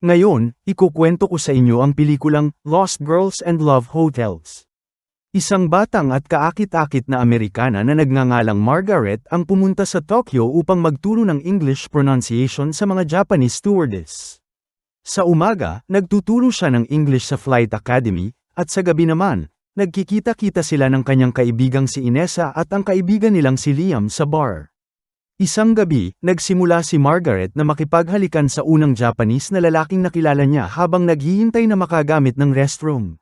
Ngayon, ikukwento ko sa inyo ang pelikulang Lost Girls and Love Hotels. Isang batang at kaakit-akit na Amerikana na nagngangalang Margaret ang pumunta sa Tokyo upang magturo ng English pronunciation sa mga Japanese stewardess. Sa umaga, nagtuturo siya ng English sa Flight Academy, at sa gabi naman, nagkikita-kita sila ng kanyang kaibigang si Inessa at ang kaibigan nilang si Liam sa bar. Isang gabi, nagsimula si Margaret na makipaghalikan sa unang Japanese na lalaking nakilala niya habang naghihintay na makagamit ng restroom.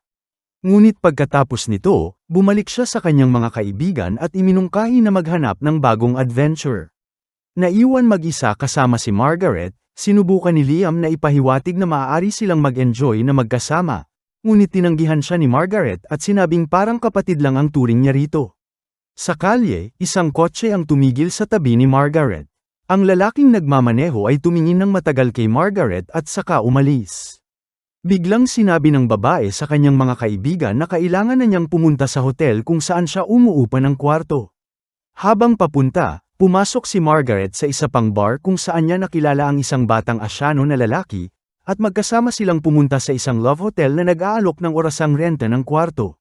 Ngunit pagkatapos nito, bumalik siya sa kanyang mga kaibigan at iminungkahi na maghanap ng bagong adventure. Naiwan mag-isa kasama si Margaret, sinubukan ni Liam na ipahiwatig na maaari silang mag-enjoy na magkasama. Ngunit tinanggihan siya ni Margaret at sinabing parang kapatid lang ang turing niya rito. Sa kalye, isang kotse ang tumigil sa tabi ni Margaret. Ang lalaking nagmamaneho ay tumingin ng matagal kay Margaret at saka umalis. Biglang sinabi ng babae sa kanyang mga kaibigan na kailangan na niyang pumunta sa hotel kung saan siya umuupa ng kwarto. Habang papunta, pumasok si Margaret sa isa pang bar kung saan niya nakilala ang isang batang Asyano na lalaki, at magkasama silang pumunta sa isang love hotel na nag-aalok ng orasang renta ng kwarto.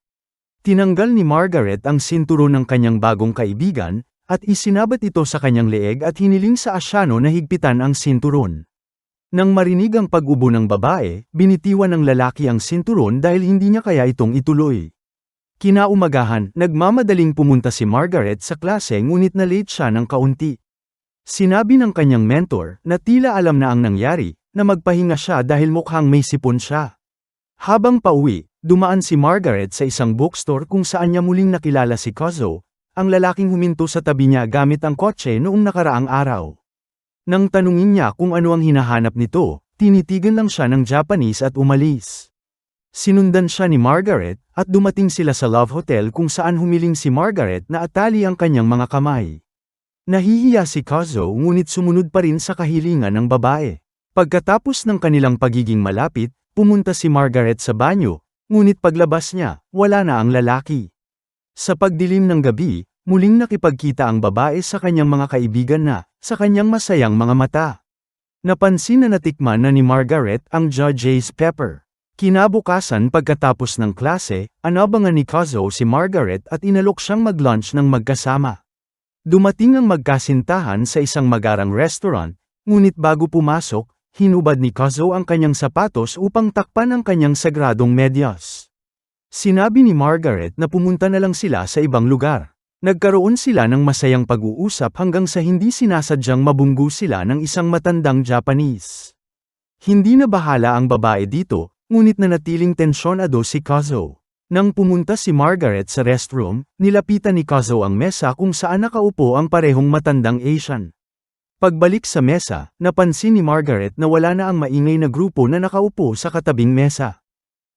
Tinanggal ni Margaret ang sinturon ng kanyang bagong kaibigan, at isinabat ito sa kanyang leeg at hiniling sa Asyano na higpitan ang sinturon. Nang marinig ang pag-ubo ng babae, binitiwan ng lalaki ang sinturon dahil hindi niya kaya itong ituloy. Kinaumagahan, nagmamadaling pumunta si Margaret sa klase ngunit na-late siya ng kaunti. Sinabi ng kanyang mentor na tila alam na ang nangyari, na magpahinga siya dahil mukhang may sipon siya. Habang pauwi, dumaan si Margaret sa isang bookstore kung saan niya muling nakilala si Kazuo, ang lalaking huminto sa tabi niya gamit ang kotse noong nakaraang araw. Nang tanungin niya kung ano ang hinahanap nito, tinitigan lang siya ng Japanese at umalis. Sinundan siya ni Margaret, at dumating sila sa love hotel kung saan humiling si Margaret na atali ang kanyang mga kamay. Nahihiya si Kazuo ngunit sumunod pa rin sa kahilingan ng babae. Pagkatapos ng kanilang pagiging malapit, pumunta si Margaret sa banyo, ngunit paglabas niya, wala na ang lalaki. Sa pagdilim ng gabi, muling nakipagkita ang babae sa kanyang mga kaibigan na, sa kanyang masayang mga mata. Napansin na natikman na ni Margaret ang Judge's Pepper. Kinabukasan pagkatapos ng klase, anabangan ni Kazuo si Margaret at inalok siyang mag-lunch ng magkasama. Dumating ang magkasintahan sa isang magarang restaurant, ngunit bago pumasok, hinubad ni Kazuo ang kanyang sapatos upang takpan ang kanyang sagradong medyas. Sinabi ni Margaret na pumunta na lang sila sa ibang lugar. Nagkaroon sila ng masayang pag-uusap hanggang sa hindi sinasadyang mabunggo sila ng isang matandang Japanese. Hindi na bahala ang babae dito, ngunit nanatiling tensyonado si Kazuo. Nang pumunta si Margaret sa restroom, nilapitan ni Kazuo ang mesa kung saan nakaupo ang parehong matandang Asian. Pagbalik sa mesa, napansin ni Margaret na wala na ang maingay na grupo na nakaupo sa katabing mesa.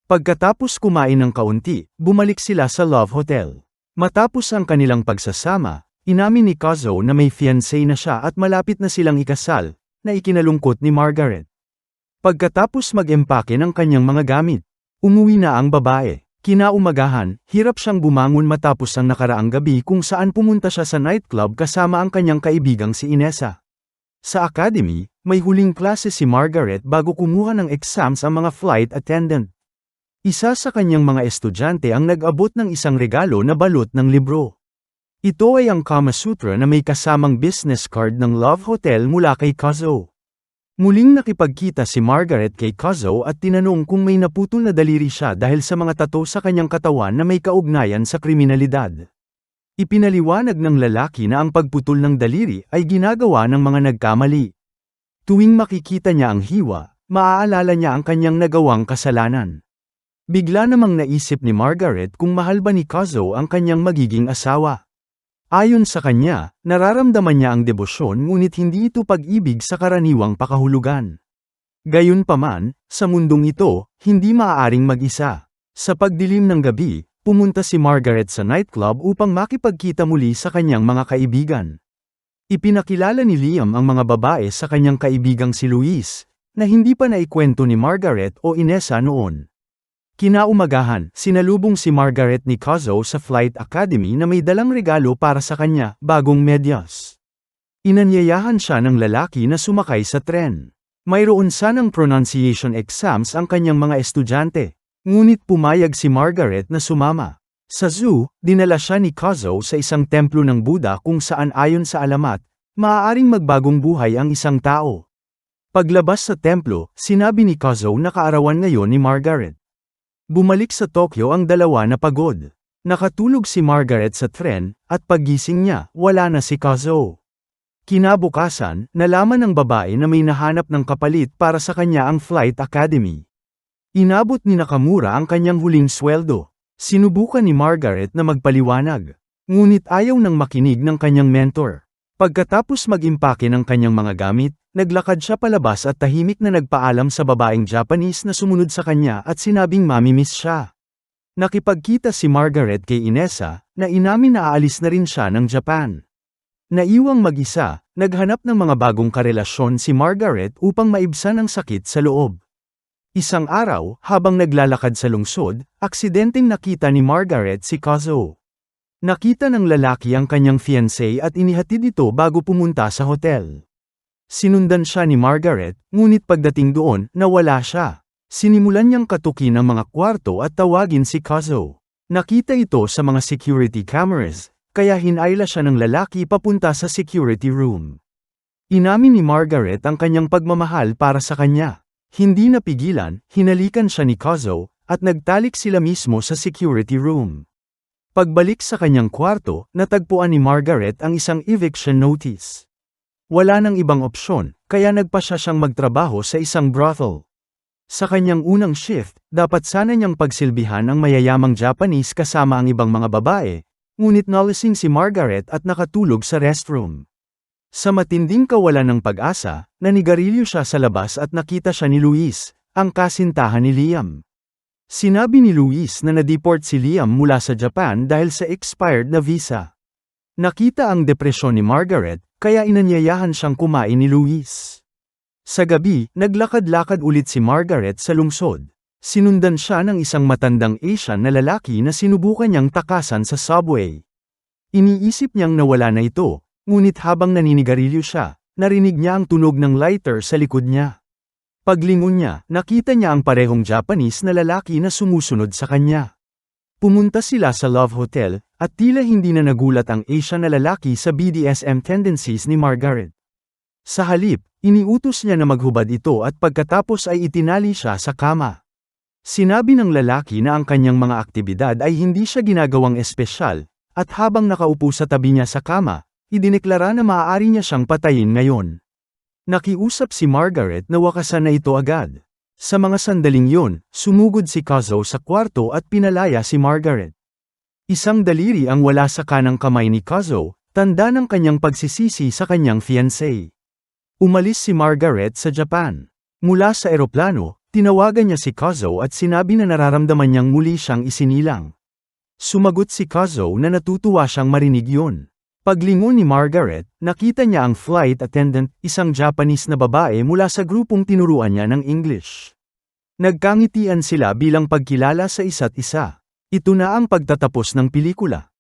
Pagkatapos kumain ng kaunti, bumalik sila sa love hotel. Matapos ang kanilang pagsasama, inamin ni Kazuo na may fiancé na siya at malapit na silang ikasal, na ikinalungkot ni Margaret. Pagkatapos mag-empake ng kanyang mga gamit, umuwi na ang babae. Kinaumagahan, hirap siyang bumangon matapos ang nakaraang gabi kung saan pumunta siya sa nightclub kasama ang kanyang kaibigang si Inessa. Sa academy, may huling klase si Margaret bago kumuha ng exams ang mga flight attendant. Isa sa kanyang mga estudyante ang nag-abot ng isang regalo na balot ng libro. Ito ay ang Kama Sutra na may kasamang business card ng Love Hotel mula kay Kazuo. Muling nakipagkita si Margaret kay Kazuo at tinanong kung may naputol na daliri siya dahil sa mga tattoo sa kanyang katawan na may kaugnayan sa kriminalidad. Ipinaliwanag ng lalaki na ang pagputol ng daliri ay ginagawa ng mga nagkamali. Tuwing makikita niya ang hiwa, maaalala niya ang kanyang nagawang kasalanan. Bigla namang naisip ni Margaret kung mahal ba ni Kazuo ang kanyang magiging asawa. Ayon sa kanya, nararamdaman niya ang debosyon ngunit hindi ito pag-ibig sa karaniwang pakahulugan. Gayunpaman, sa mundong ito, hindi maaaring mag-isa. Sa pagdilim ng gabi, pumunta si Margaret sa nightclub upang makipagkita muli sa kanyang mga kaibigan. Ipinakilala ni Liam ang mga babae sa kanyang kaibigang si Luis, na hindi pa naikwento ni Margaret o Inessa noon. Kinaumagahan, sinalubong si Margaret ni Kazuo sa Flight Academy na may dalang regalo para sa kanya, bagong medyas. Inanyayahan siya ng lalaki na sumakay sa tren. Mayroon sanang pronunciation exams ang kanyang mga estudyante. Ngunit pumayag si Margaret na sumama. Sa zoo, dinala siya ni Kazuo sa isang templo ng Buddha kung saan ayon sa alamat, maaaring magbagong buhay ang isang tao. Paglabas sa templo, sinabi ni Kazuo na kaarawan ngayon ni Margaret. Bumalik sa Tokyo ang dalawa na pagod. Nakatulog si Margaret sa tren, at paggising niya, wala na si Kazuo. Kinabukasan, nalaman ng babae na may nahanap ng kapalit para sa kanya ang Flight Academy. Inabot ni Nakamura ang kanyang huling sweldo. Sinubukan ni Margaret na magpaliwanag. Ngunit ayaw nang makinig ng kanyang mentor. Pagkatapos mag-impake ng kanyang mga gamit, naglakad siya palabas at tahimik na nagpaalam sa babaeng Japanese na sumunod sa kanya at sinabing mamimiss siya. Nakipagkita si Margaret kay Inessa, na inamin na aalis na rin siya ng Japan. Naiwang mag-isa, naghanap ng mga bagong karelasyon si Margaret upang maibsan ang sakit sa loob. Isang araw, habang naglalakad sa lungsod, aksidenteng nakita ni Margaret si Kazuo. Nakita ng lalaki ang kanyang fiancé at inihatid ito bago pumunta sa hotel. Sinundan siya ni Margaret, ngunit pagdating doon, nawala siya. Sinimulan niyang katukin ang mga kwarto at tawagin si Kazuo. Nakita ito sa mga security cameras, kaya hinayla siya ng lalaki papunta sa security room. Inamin ni Margaret ang kanyang pagmamahal para sa kanya. Hindi napigilan, hinalikan siya ni Kazuo, at nagtalik sila mismo sa security room. Pagbalik sa kanyang kwarto, natagpuan ni Margaret ang isang eviction notice. Wala nang ibang opsyon, kaya nagpa siya siyang magtrabaho sa isang brothel. Sa kanyang unang shift, dapat sana niyang pagsilbihan ang mayayamang Japanese kasama ang ibang mga babae, ngunit nalasing si Margaret at nakatulog sa restroom. Sa matinding kawalan ng pag-asa, nanigarilyo siya sa labas at nakita siya ni Luis, ang kasintahan ni Liam. Sinabi ni Luis na na-deport si Liam mula sa Japan dahil sa expired na visa. Nakita ang depresyon ni Margaret, kaya inanyayahan siyang kumain ni Luis. Sa gabi, naglakad-lakad ulit si Margaret sa lungsod. Sinundan siya ng isang matandang Asian na lalaki na sinubukan niyang takasan sa subway. Iniisip niyang nawala na ito, ngunit habang naninigarilyo siya, narinig niya ang tunog ng lighter sa likod niya. Paglingon niya, nakita niya ang parehong Japanese na lalaki na sumusunod sa kanya. Pumunta sila sa Love Hotel, at tila hindi na nagulat ang Asian na lalaki sa BDSM tendencies ni Margaret. Sa halip, iniutos niya na maghubad ito at pagkatapos ay itinali siya sa kama. Sinabi ng lalaki na ang kanyang mga aktibidad ay hindi siya ginagawang espesyal, at habang nakaupo sa tabi niya sa kama, idineklara na maaari niya siyang patayin ngayon. Nakiusap si Margaret na wakasan na ito agad. Sa mga sandaling yun, sumugod si Kazuo sa kwarto at pinalaya si Margaret. Isang daliri ang wala sa kanang kamay ni Kazuo, tanda ng kanyang pagsisisi sa kanyang fiancé. Umalis si Margaret sa Japan. Mula sa eroplano, tinawagan niya si Kazuo at sinabi na nararamdaman niyang muli siyang isinilang. Sumagot si Kazuo na natutuwa siyang marinig yun. Paglingon ni Margaret, nakita niya ang flight attendant, isang Japanese na babae mula sa grupong tinuruan niya ng English. Nagkangitian sila bilang pagkilala sa isa't isa. Ito na ang pagtatapos ng pelikula.